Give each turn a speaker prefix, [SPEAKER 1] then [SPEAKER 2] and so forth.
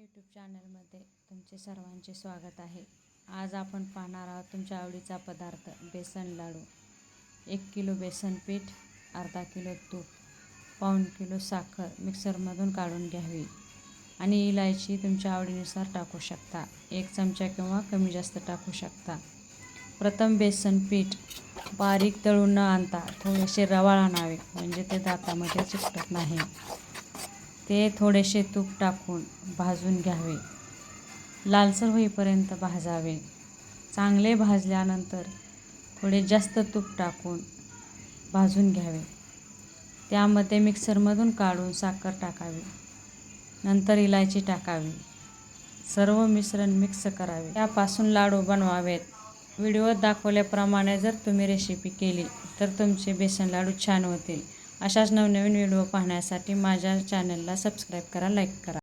[SPEAKER 1] YouTube चॅनलमध्ये तुमचे सर्वांचे स्वागत आहे। आज आपण पाहणार आहोत तुमच्या आवडीचा पदार्थ बेसन लाडू। 1 किलो बेसन पीठ, अर्धा किलो तूप, पाऊण किलो साखर मिक्सरमधून काढून घ्यावी आणि इलायची तुमच्या आवडीनुसार टाकू शकता। 1 चमचा किंवा कमी जास्त टाकू शकता। प्रथम बेसन पीठ बारीक दळून न आणता थोडेसे रवाळ आणावे, म्हणजे ते दातामध्ये चिकटत नाही। ते थोडेसे तूप टाकून भाजून घ्यावे, लालसर होईपर्यंत भाजावे। चांगले भाजल्यानंतर थोडे जास्त तूप टाकून भाजून घ्यावे। त्यामध्ये मिक्सरमधून काढून साखर टाकावी, नंतर इलायची टाकावी। सर्व मिश्रण मिक्स करावे, त्यापासून लाडू बनवावेत। व्हिडिओत दाखवल्याप्रमाणे जर तुम्ही रेसिपी केली तर तुमचे बेसन लाडू छान होतील। अशाच नवनवीन व्हिडिओ पाहण्यासाठी माझ्या चॅनलला सबस्क्राईब करा, लाईक करा।